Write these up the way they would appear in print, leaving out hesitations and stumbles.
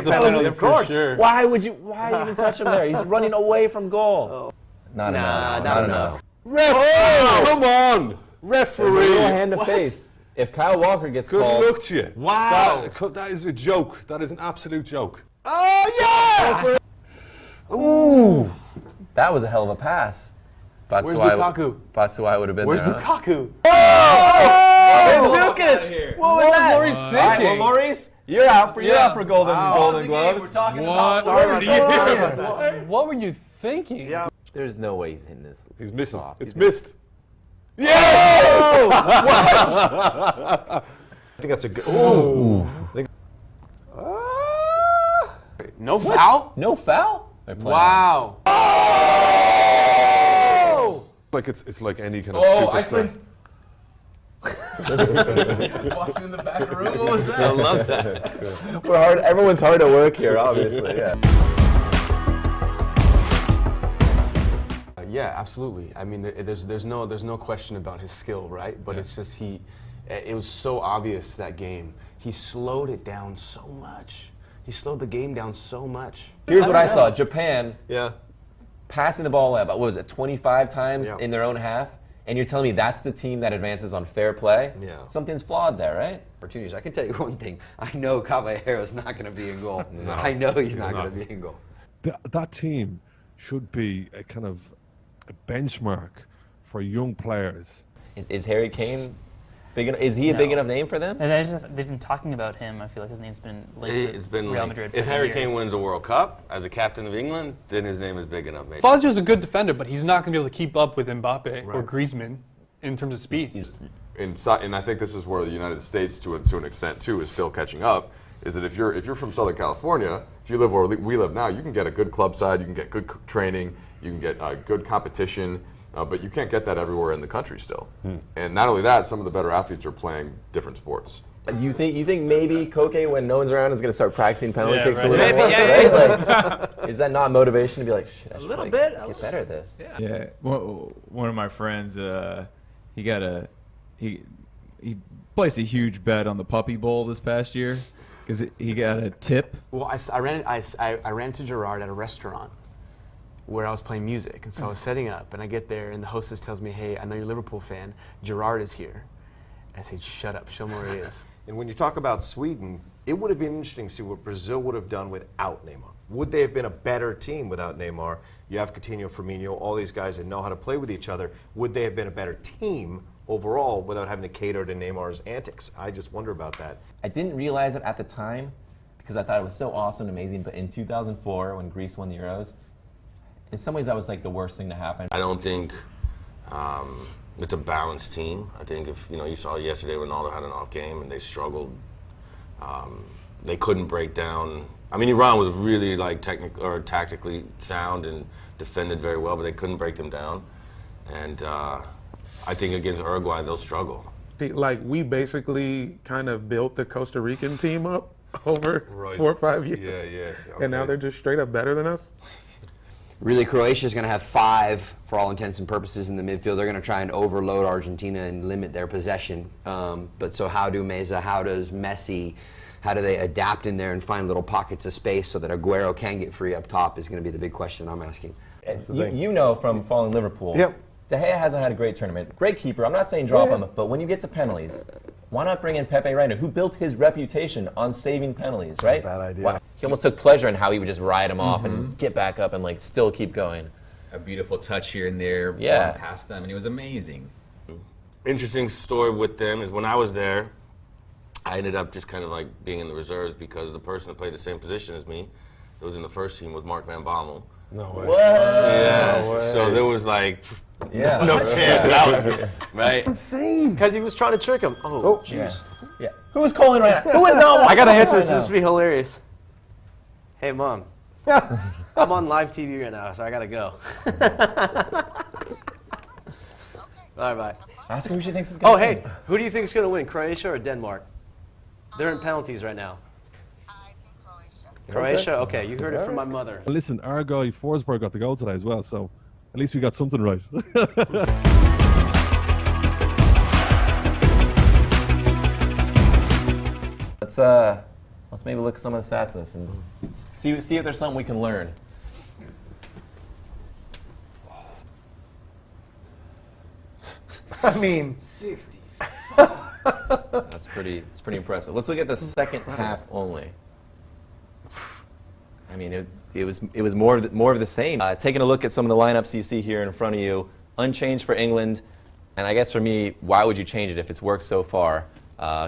get the penalty, of course. Sure. Why even touch him there? He's running away from goal. Not enough. Come on! There's a Referee! little hand to face. If Kyle Walker gets Good called, luck to you. Wow. That is a joke. That is an absolute joke. Oh, yeah! ooh, that was a hell of a pass. Where's Lukaku? Batshuayi would have been Where's there. huh? Lukaku? Mandzukic! What was that? Maurice All right, well, Maurice, you're out for Golden Gloves. What? Sorry, What were you thinking? Yeah. There's no way he's hitting this. He's missing. Soft. It's missed. I think that's a good. Ooh. No foul? No foul? They're playing. Wow. Like it's like any kind of superstar. Watching in the back room. What was that? I love that. Everyone's hard at work here, obviously. Yeah. Yeah, absolutely. I mean, there's no question about his skill, right? But it's just it was so obvious that game. He slowed it down so much. He slowed the game down so much. Here's what I saw: Japan Yeah. passing the ball about, what was it, 25 times Yeah. in their own half, and you're telling me that's the team that advances on fair play? Yeah. Something's flawed there, right? Opportunities. I can tell you one thing. I know Caballero's not going to be in goal. I know he's not going to be in goal. That team should be a kind of a benchmark for young players. Is Harry Kane big enough? Is he a big enough name for them? And they've been talking about him. I feel like his name's been linked It's with been Real like, Madrid. if for Harry years. Kane wins a World Cup as a captain of England, then his name is big enough, maybe. Fazio's a good defender, but he's not going to be able to keep up with Mbappe or Griezmann in terms of speed. And I think this is where the United States, to an extent too, is still catching up. Is that if you're from Southern California, if you live where we live now, you can get a good club side, you can get good training, you can get good competition, but you can't get that everywhere in the country still. And not only that, some of the better athletes are playing different sports. You think maybe Koke, when no one's around, is going to start practicing penalty Yeah, kicks right. a little Maybe, more? yeah, Right? Like, is that not motivation to be like, shit, I should little like, bit. get better at this? Yeah, one of my friends, he placed a huge bet on the Puppy Bowl this past year because he got a tip. Well, I ran into Gerard at a restaurant where I was playing music, and so I was setting up, and I get there, and the hostess tells me, "Hey, I know you're a Liverpool fan. Gerard is here." I said, "Shut up, show me where he is." And when you talk about Sweden, it would have been interesting to see what Brazil would have done without Neymar. Would they have been a better team without Neymar? You have Coutinho, Firmino, all these guys that know how to play with each other. Would they have been a better team overall without having to cater to Neymar's antics? I just wonder about that. I didn't realize it at the time because I thought it was so awesome and amazing, but in 2004, when Greece won the Euros, in some ways that was like the worst thing to happen. I don't think it's a balanced team. I think if you saw yesterday Ronaldo had an off game and they struggled. They couldn't break down. I mean, Iran was really like tactically sound and defended very well, but they couldn't break them down. And I think against Uruguay they'll struggle. Like, we basically kind of built the Costa Rican team up over 4 or 5 years. Yeah, yeah. And now they're just straight up better than us. Really, Croatia's going to have 5, for all intents and purposes, in the midfield. They're going to try and overload Argentina and limit their possession. But so how do Meza, how does Messi, how do they adapt in there and find little pockets of space so that Aguero can get free up top is going to be the big question I'm asking. You know from following Liverpool, De Gea hasn't had a great tournament. Great keeper. I'm not saying drop him, but when you get to penalties, why not bring in Pepe Reina, who built his reputation on saving penalties, right? Bad idea. He almost took pleasure in how he would just ride him off and get back up and like still keep going. A beautiful touch here and there, Yeah. past them, and he was amazing. Interesting story with them is when I was there, I ended up just kind of like being in the reserves because the person that played the same position as me, that was in the first team, was Mark Van Bommel. No way. Yeah. So there was like no chance that I was good, right? Insane. Because he was trying to trick him. Oh, jeez. Yeah. Who is calling right now? Who is not? I gotta answer this. This would be hilarious. Hey, Mom. I'm on live TV right now, so I gotta go. All right, bye. Ask her who she thinks is going to Oh, hey, who do you think is gonna win, Croatia or Denmark? They're in penalties right now. Croatia? Okay, you heard it from my mother. Listen, our guy Forsberg got the goal today as well, so at least we got something right. Let's maybe look at some of the stats in this and see if there's something we can learn. I mean, 60. That's pretty impressive. Let's look at the second half only. I mean, it was more of the same. Taking a look at some of the lineups you see here in front of you, unchanged for England, and I guess for me, why would you change it if it's worked so far?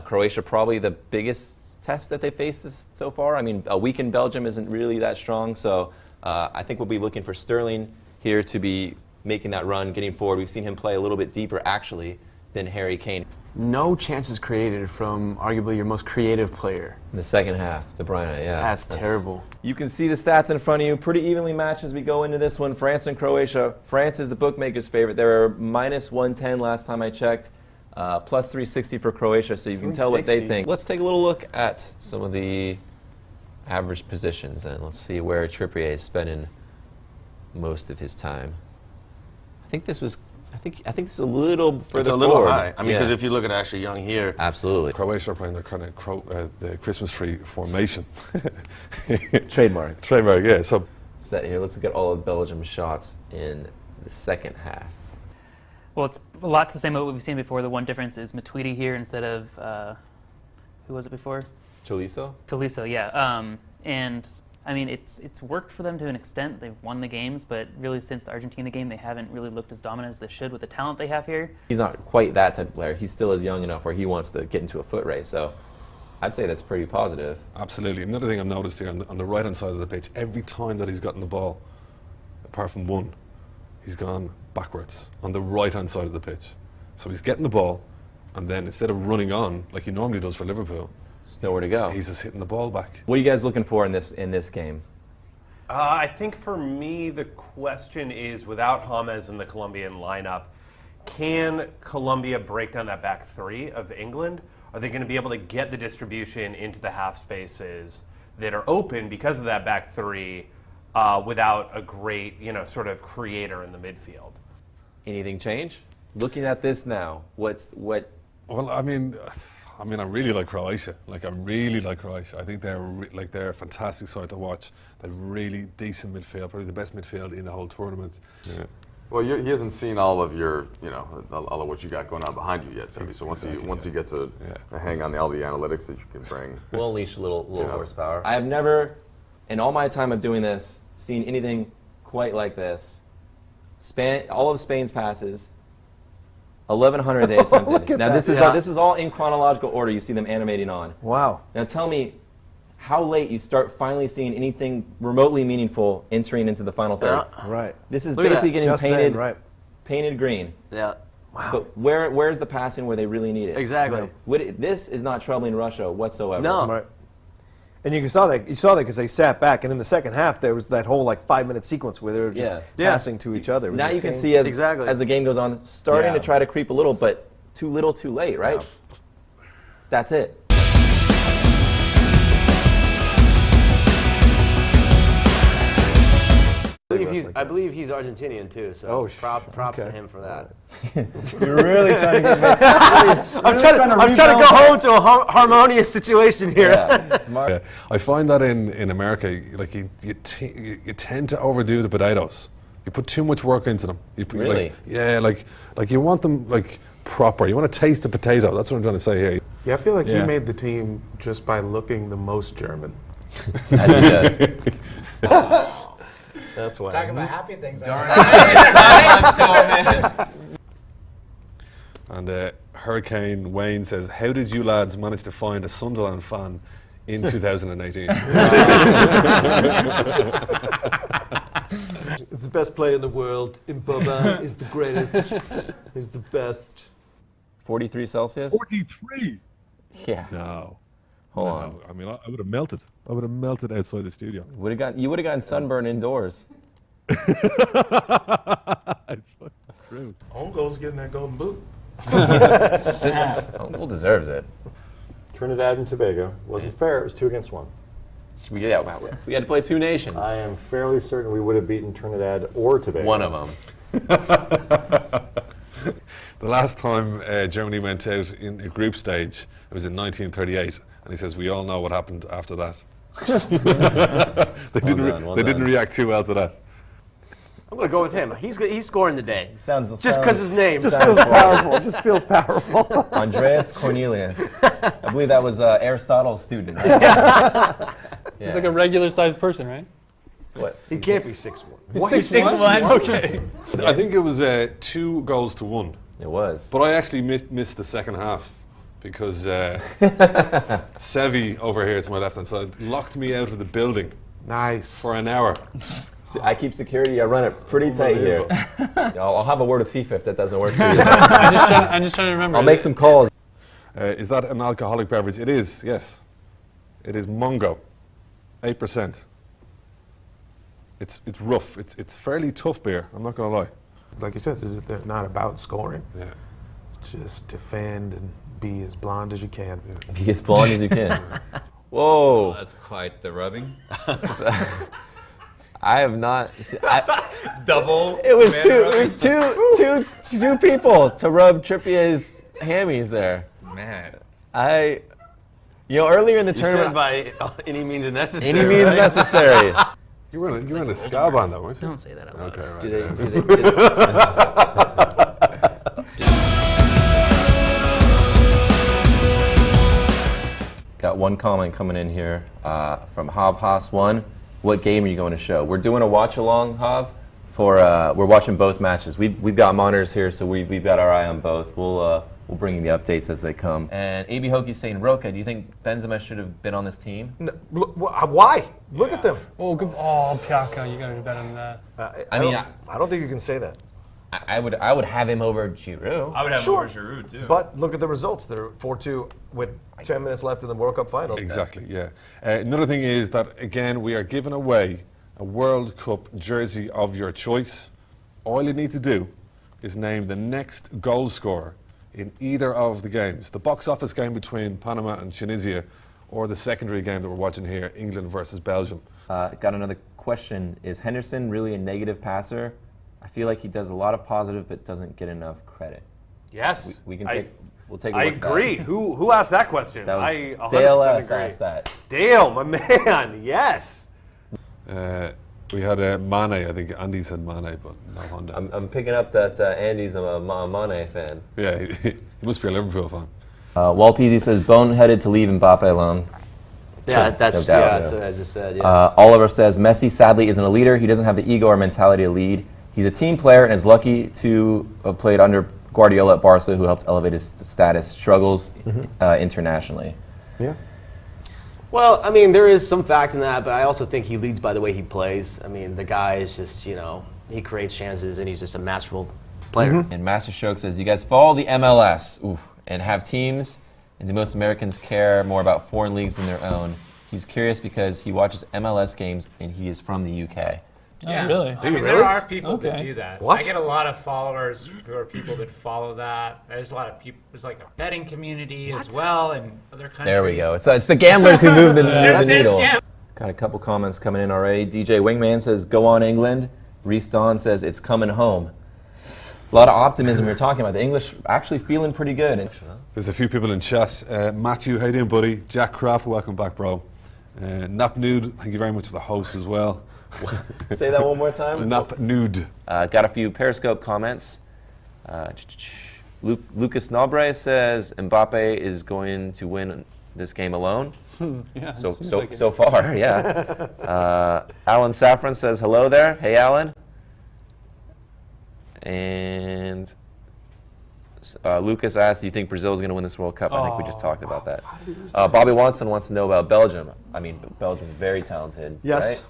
Croatia probably the biggest test that they faced so far. I mean, a week in Belgium isn't really that strong, so I think we'll be looking for Sterling here to be making that run, getting forward. We've seen him play a little bit deeper, actually, than Harry Kane. No chances created from arguably your most creative player. In the second half, De Bruyne, yeah. That's terrible. You can see the stats in front of you. Pretty evenly matched as we go into this one. France and Croatia. France is the bookmaker's favorite. They were minus 110 last time I checked. Plus 360 for Croatia, so you can tell what they think. Let's take a little look at some of the average positions, and let's see where Trippier is spending most of his time. I think this is a little further It's a little forward. high. I mean, because if you look at Ashley Young here. Absolutely. Croatia are playing their kind of the Christmas tree formation. Trademark. Trademark, yeah. So Set here. Let's look at all of Belgium's shots in the second half. Well, it's a lot the same as what we've seen before. The one difference is Matuidi here instead of, who was it before? Tolisso? Tolisso, yeah. And I mean, it's worked for them to an extent. They've won the games, but really since the Argentina game, they haven't really looked as dominant as they should with the talent they have here. He's not quite that type of player. He still is young enough where he wants to get into a foot race. So I'd say that's pretty positive. absolutely. Another thing I've noticed here on the right-hand side of the pitch, every time that he's gotten the ball, apart from one, he's gone backwards on the right-hand side of the pitch. So he's getting the ball, and then instead of running on like he normally does for Liverpool, there's nowhere to go. He's just hitting the ball back. What are you guys looking for in this game? I think for me, the question is, without James in the Colombian lineup, can Colombia break down that back three of England? Are they going to be able to get the distribution into the half spaces that are open because of that back three without a great, sort of creator in the midfield? Anything change? Looking at this now, what? Well, I mean, I really like Croatia. I really like Croatia. I think they're a fantastic side to watch. They're really decent midfield, probably the best midfield in the whole tournament. Yeah. Well, he hasn't seen all of your, all of what you got going on behind you yet, Sebi. So once he gets a hang on all the analytics that you can bring, we'll unleash a little horsepower. I have never, in all my time of doing this, seen anything quite like this. All of Spain's passes. 1,100 they attempted. Now this is all in chronological order. You see them animating on. Wow. Now tell me, how late you start finally seeing anything remotely meaningful entering into the final third? Yeah. Right. This is basically getting Just painted, then, right. painted green. Yeah. Wow. But where's the passing where they really need it? Exactly. This is not troubling Russia whatsoever. No. Right. And you saw that because they sat back, and in the second half there was that whole 5-minute sequence where they were just passing to each other. Now you can see as the game goes on, starting to try to creep a little, but too little, too late, right? Yeah. That's it. I believe he's Argentinian too, so props to him for that. You're really trying to get me. I'm trying to go home to a harmonious situation here. Yeah, smart. Yeah. I find that in America, you tend to overdo the potatoes. You put too much work into them. Really? You want them proper. You want to taste the potato. That's what I'm trying to say here. Yeah, I feel like he made the team just by looking the most German. As he does. That's why. Talking about happy things. Darn. And Hurricane Wayne says, "How did you lads manage to find a Sunderland fan in 2018?" The best player in the world, Mbaba, is the greatest. He's the best. 43 Celsius? 43? Yeah. No. Hold on. I mean, I would have melted. I would have melted outside the studio. You would have gotten sunburn indoors. It's true. Own goal's getting that golden boot. Well, deserves it. Trinidad and Tobago. Wasn't fair. It was 2 against 1. We had to play two nations. I am fairly certain we would have beaten Trinidad or Tobago. One of them. The last time Germany went out in a group stage, it was in 1938, And he says, we all know what happened after that. Well They didn't done. react too well to that. I'm gonna go with him. He's scoring today. Sounds Just because his name. Just feels powerful. Just feels powerful. Andreas Cornelius. I believe that was Aristotle's student. Right? He's like a regular-sized person, right? What? He can't be 6'1". He's 6'1". Okay. I think it was 2 goals to 1. It was. But I actually missed the second half because Sevi over here to my left-hand side locked me out of the building. Nice. For an hour. I keep security. I run it pretty tight here. I'll have a word with FIFA if that doesn't work for you. I'm just trying to remember. I'll make some calls. Is that an alcoholic beverage? It is, yes. It is Mungo, 8%. It's rough. It's fairly tough beer, I'm not going to lie. Like you said, they're not about scoring. Yeah. Just defend and be as blonde as you can. Be as blonde as you can. Whoa. That's quite the rubbing. I have not. Double. It was two people to rub Trippier's hammies there. Man. Earlier in the You tournament. said by any means necessary. Any means right? necessary. You were in a ska band, though, weren't you? Don't say that out loud. Okay, right. Do they, Got one comment coming in here from Hav Haas1. What game are you going to show? We're doing a watch along, Hav. We're watching both matches. We've got monitors here, so we've got our eye on both. We'll bring you the updates as they come. And AB Hoki's saying, Roca, do you think Benzema should have been on this team? No, why? Look at them. Oh, good. Oh, Piaka, you gotta do better than that. I don't think you can say that. I would have him over Giroud. I would have him over Giroud too. But look at the results. They're 4-2 with 10 minutes left in the World Cup final. Exactly, yeah. Another thing is that, again, we are giving away a World Cup jersey of your choice. All you need to do is name the next goal scorer in either of the games. The box office game between Panama and Tunisia, or the secondary game that we're watching here, England versus Belgium. Got another question. Is Henderson really a negative passer? I feel like he does a lot of positive, but doesn't get enough credit. Yes. We'll take a look I at that. agree. Who asked that question? That was I 100% Dale agree. asked that. Dale, my man, yes. We had Mane, I think Andy said Mane, but no Honda. I'm picking up that Andy's a Mane fan. Yeah, he must be a Liverpool fan. Walt Easy says, boneheaded to leave Mbappe alone. Yeah, Sure, that's no doubt, that's what I just said. Yeah. Oliver says, Messi sadly isn't a leader. He doesn't have the ego or mentality to lead. He's a team player and is lucky to have played under Guardiola at Barca, who helped elevate his status. Struggles internationally. Yeah. Well, I mean, there is some fact in that, but I also think he leads by the way he plays. I mean, the guy is just, he creates chances and he's just a masterful player. And Master Stroke says, you guys follow the MLS and have teams, and do most Americans care more about foreign leagues than their own? He's curious because he watches MLS games and he is from the UK. Yeah, really? I mean, there are people that Okay. do that. What? I get a lot of followers who are people that follow that. There's a lot of people. There's like a betting community as well in other countries. There we go. It's the gamblers who move the needle. Yeah. Got a couple comments coming in already. DJ Wingman says, go on England. Reese Dawn says, it's coming home. A lot of optimism we're talking about. The English actually feeling pretty good. There's a few people in chat. Matthew, how you doing, buddy? Jack Craft, welcome back, bro. Nap Nude, thank you very much for the host as well. Say that one more time. Nap Nude. Got a few Periscope comments. Lucas Nobre says Mbappe is going to win this game alone. Yeah, So far, yeah. Alan Saffron says hello there. Hey, Alan. And Lucas asked, do you think Brazil is going to win this World Cup? I think we just talked about that. Bobby Watson wants to know about Belgium. I mean, Belgium very talented. Yes.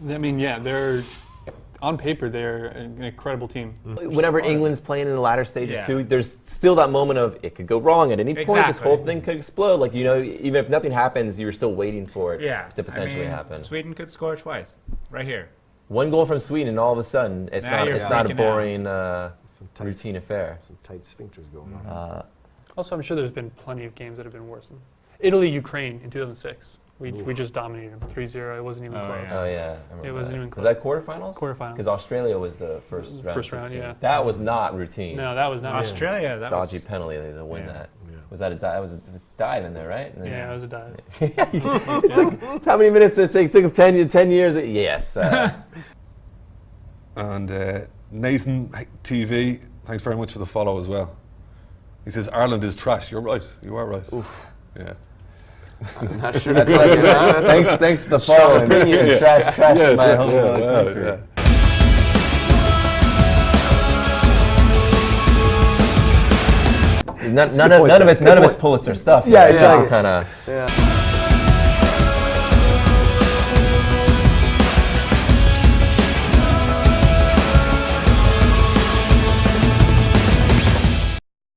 I mean, yeah, they're on paper they're an incredible team. Right? Whenever England's playing in the latter stages too, there's still that moment of it could go wrong at any point. This whole thing could explode. Like, even if nothing happens, you're still waiting for it to potentially happen. Sweden could score twice, right here. One goal from Sweden, and all of a sudden, it's Now not you're a boring routine affair. Some tight sphincters going on. Also, I'm sure there's been plenty of games that have been worse. Italy-Ukraine in 2006. We just dominated them 3-0. It wasn't even close. Oh yeah, I remember It wasn't even close. Was that quarterfinals? Quarterfinals. Because Australia was the first round. First round, 16. yeah. That was not routine. No, that was not Australia. That dodgy was penalty to win that. Was that a dive? It was a dive in there, right? And then- Yeah, it was a dive. It's how many minutes did it take? It took him 10 years. Yes. And Nathan TV, thanks very much for the follow as well. He says Ireland is trash. You're right. You are right. Oof. Yeah. I'm not sure. Thanks to the follow. Opinion. Trash my home country. Yeah. None of it's Pulitzer stuff. Yeah, right? exactly. Kind of. Yeah.